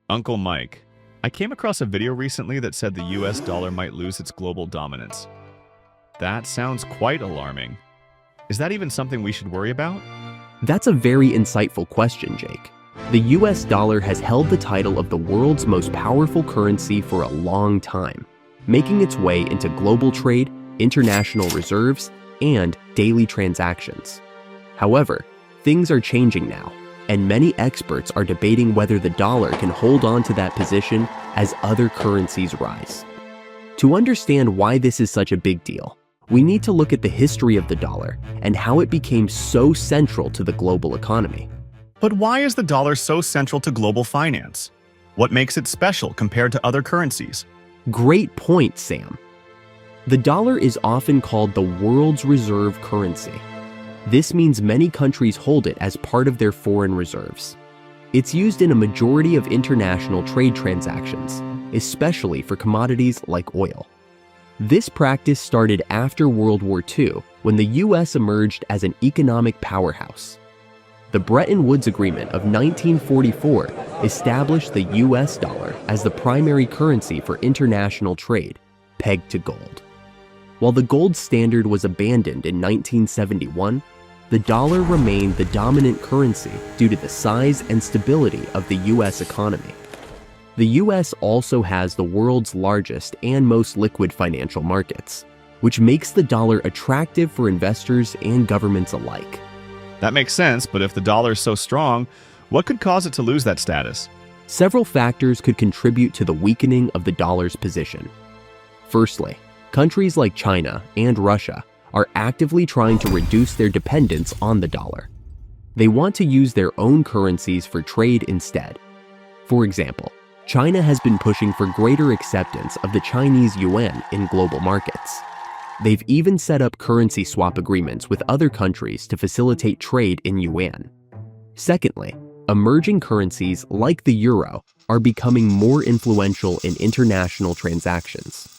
Uncle Mike, I came across a video recently that said the US dollar might lose its global dominance. That sounds quite alarming. Is that even something we should worry about? That's a very insightful question, Jake. The US dollar has held the title of the world's most powerful currency for a long time, making its way into global trade, international reserves, and daily transactions. However, things are changing now, and many experts are debating whether the dollar can hold on to that position as other currencies rise. To understand why this is such a big deal, we need to look at the history of the dollar and how it became so central to the global economy. But why is the dollar so central to global finance? What makes it special compared to other currencies? Great point, Sam. The dollar is often called the world's reserve currency. This means many countries hold it as part of their foreign reserves. It's used in a majority of international trade transactions, especially for commodities like oil. This practice started after World War II, when the US emerged as an economic powerhouse. The Bretton Woods Agreement of 1944 established the US dollar as the primary currency for international trade, pegged to gold. While the gold standard was abandoned in 1971, the dollar remained the dominant currency due to the size and stability of the US economy. The US also has the world's largest and most liquid financial markets, which makes the dollar attractive for investors and governments alike. That makes sense, but if the dollar is so strong, what could cause it to lose that status? Several factors could contribute to the weakening of the dollar's position. Firstly, countries like China and Russia are actively trying to reduce their dependence on the dollar. They want to use their own currencies for trade instead. For example, China has been pushing for greater acceptance of the Chinese Yuan in global markets. They've even set up currency swap agreements with other countries to facilitate trade in yuan. Secondly, emerging currencies like the euro are becoming more influential in international transactions.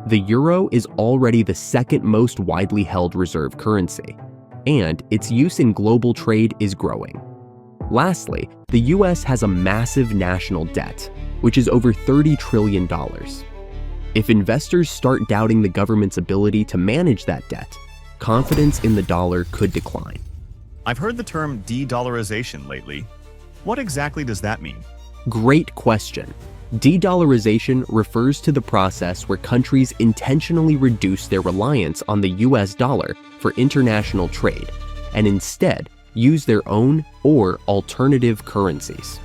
The euro is already the second most widely held reserve currency, and its use in global trade is growing. Lastly, the US has a massive national debt, which is over $30 trillion. If investors start doubting the government's ability to manage that debt, confidence in the dollar could decline. I've heard the term de-dollarization lately. What exactly does that mean? Great question. De-dollarization refers to the process where countries intentionally reduce their reliance on the US dollar for international trade and instead use their own or alternative currencies.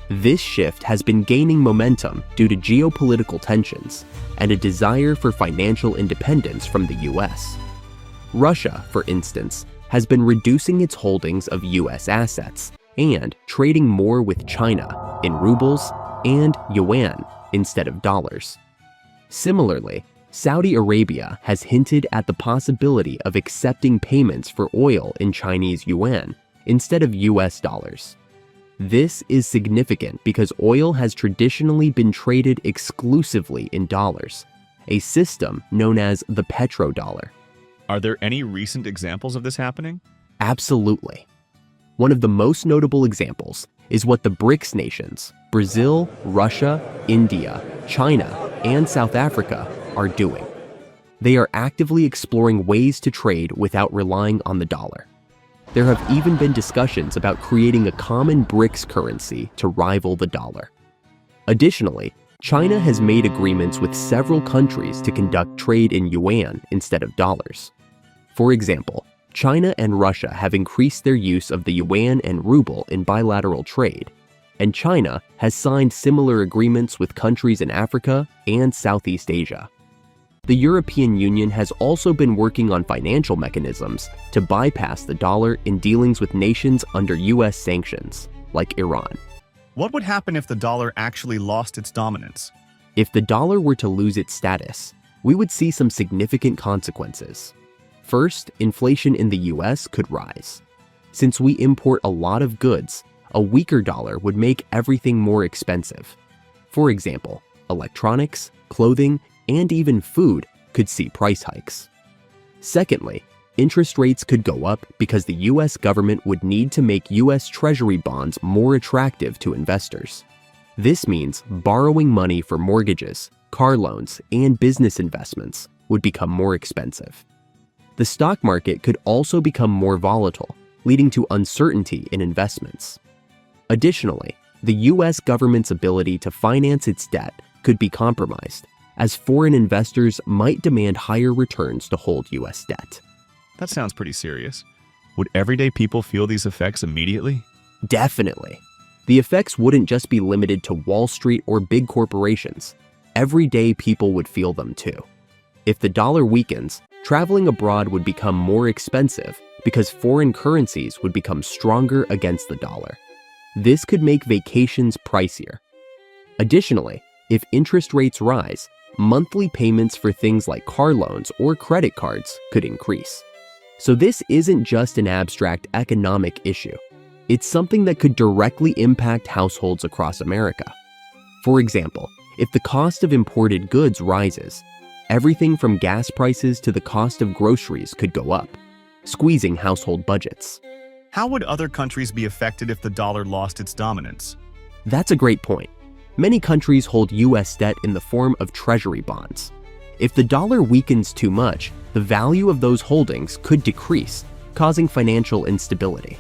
This shift has been gaining momentum due to geopolitical tensions and a desire for financial independence from the US. Russia, for instance, has been reducing its holdings of US assets and trading more with China in rubles and yuan instead of dollars. Similarly, Saudi Arabia has hinted at the possibility of accepting payments for oil in Chinese yuan instead of US dollars. This is significant because oil has traditionally been traded exclusively in dollars, a system known as the petrodollar. Are there any recent examples of this happening? Absolutely. One of the most notable examples is what the BRICS nations, Brazil, Russia, India, China, and South Africa, are doing. They are actively exploring ways to trade without relying on the dollar. There have even been discussions about creating a common BRICS currency to rival the dollar. Additionally, China has made agreements with several countries to conduct trade in yuan instead of dollars. For example, China and Russia have increased their use of the yuan and ruble in bilateral trade, and China has signed similar agreements with countries in Africa and Southeast Asia. The European Union has also been working on financial mechanisms to bypass the dollar in dealings with nations under US sanctions, like Iran. What would happen if the dollar actually lost its dominance? If the dollar were to lose its status, we would see some significant consequences. First, inflation in the US could rise. Since we import a lot of goods, a weaker dollar would make everything more expensive. For example, electronics, clothing, and even food could see price hikes. Secondly, interest rates could go up because the US government would need to make US Treasury bonds more attractive to investors. This means borrowing money for mortgages, car loans, and business investments would become more expensive. The stock market could also become more volatile, leading to uncertainty in investments. Additionally, the US government's ability to finance its debt could be compromised, as foreign investors might demand higher returns to hold US debt. That sounds pretty serious. Would everyday people feel these effects immediately? Definitely. The effects wouldn't just be limited to Wall Street or big corporations. Everyday people would feel them too. If the dollar weakens, traveling abroad would become more expensive because foreign currencies would become stronger against the dollar. This could make vacations pricier. Additionally, if interest rates rise, monthly payments for things like car loans or credit cards could increase. So this isn't just an abstract economic issue. It's something that could directly impact households across America. For example, if the cost of imported goods rises, everything from gas prices to the cost of groceries could go up, squeezing household budgets. How would other countries be affected if the dollar lost its dominance? That's a great point. Many countries hold US debt in the form of treasury bonds. If the dollar weakens too much, the value of those holdings could decrease, causing financial instability.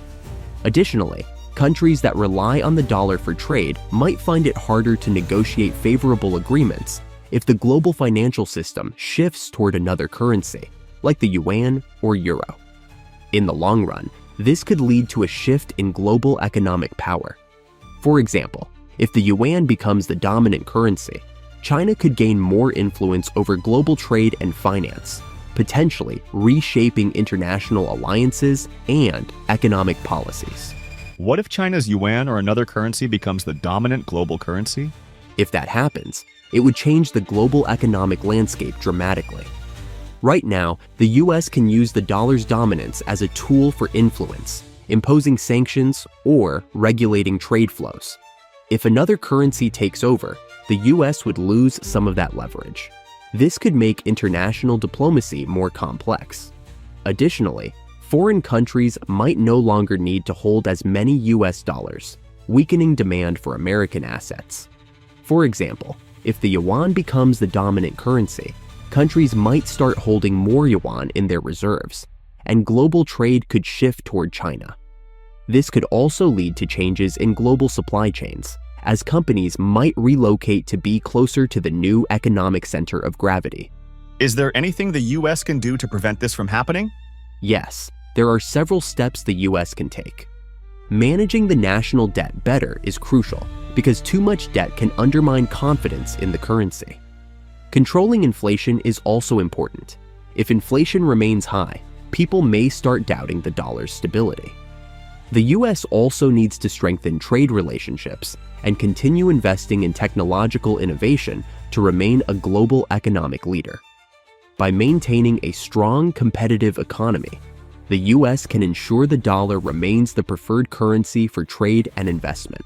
Additionally, countries that rely on the dollar for trade might find it harder to negotiate favorable agreements if the global financial system shifts toward another currency, like the yuan or euro. In the long run, this could lead to a shift in global economic power. For example, if the yuan becomes the dominant currency, China could gain more influence over global trade and finance, potentially reshaping international alliances and economic policies. What if China's yuan or another currency becomes the dominant global currency? If that happens, it would change the global economic landscape dramatically. Right now, the US can use the dollar's dominance as a tool for influence, imposing sanctions or regulating trade flows. If another currency takes over, the US would lose some of that leverage. This could make international diplomacy more complex. Additionally, foreign countries might no longer need to hold as many US dollars, weakening demand for American assets. For example, if the yuan becomes the dominant currency, countries might start holding more yuan in their reserves, and global trade could shift toward China. This could also lead to changes in global supply chains, as companies might relocate to be closer to the new economic center of gravity. Is there anything the US can do to prevent this from happening? Yes, there are several steps the US can take. Managing the national debt better is crucial because too much debt can undermine confidence in the currency. Controlling inflation is also important. If inflation remains high, people may start doubting the dollar's stability. The US also needs to strengthen trade relationships and continue investing in technological innovation to remain a global economic leader. By maintaining a strong, competitive economy, the US can ensure the dollar remains the preferred currency for trade and investment.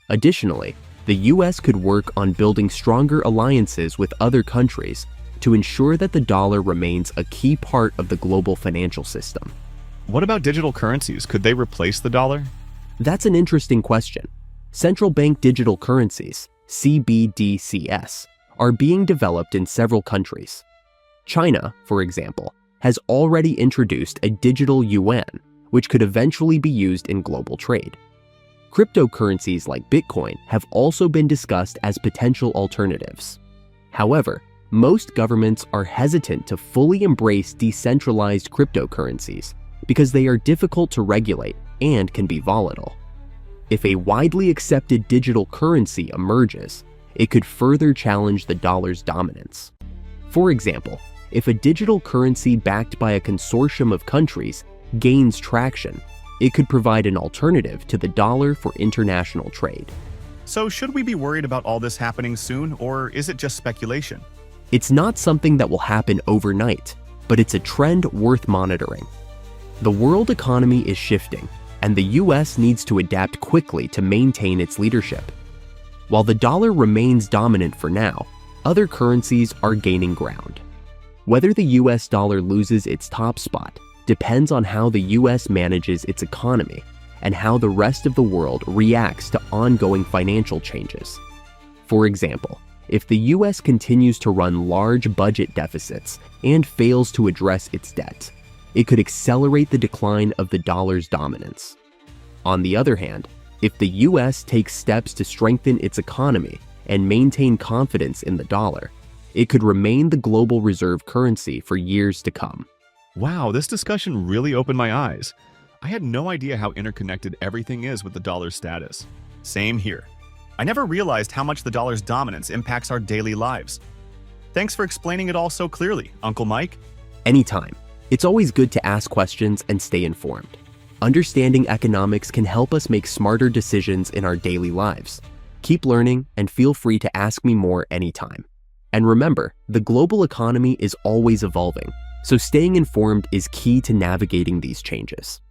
Additionally, the US could work on building stronger alliances with other countries to ensure that the dollar remains a key part of the global financial system. What about digital currencies? Could they replace the dollar? That's an interesting question. Central bank digital currencies, CBDCs, are being developed in several countries. China, for example, has already introduced a digital yuan, which could eventually be used in global trade. Cryptocurrencies like Bitcoin have also been discussed as potential alternatives. However, most governments are hesitant to fully embrace decentralized cryptocurrencies because they are difficult to regulate and can be volatile. If a widely accepted digital currency emerges, it could further challenge the dollar's dominance. For example, if a digital currency backed by a consortium of countries gains traction, it could provide an alternative to the dollar for international trade. So should we be worried about all this happening soon, or is it just speculation? It's not something that will happen overnight, but it's a trend worth monitoring. The world economy is shifting, and the US needs to adapt quickly to maintain its leadership. While the dollar remains dominant for now, other currencies are gaining ground. Whether the US dollar loses its top spot depends on how the US manages its economy and how the rest of the world reacts to ongoing financial changes. For example, if the US continues to run large budget deficits and fails to address its debt, it could accelerate the decline of the dollar's dominance. On the other hand, if the US takes steps to strengthen its economy and maintain confidence in the dollar, it could remain the global reserve currency for years to come. Wow, this discussion really opened my eyes. I had no idea how interconnected everything is with the dollar's status. Same here. I never realized how much the dollar's dominance impacts our daily lives. Thanks for explaining it all so clearly, Uncle Mike. Anytime. It's always good to ask questions and stay informed. Understanding economics can help us make smarter decisions in our daily lives. Keep learning and feel free to ask me more anytime. And remember, the global economy is always evolving, so staying informed is key to navigating these changes.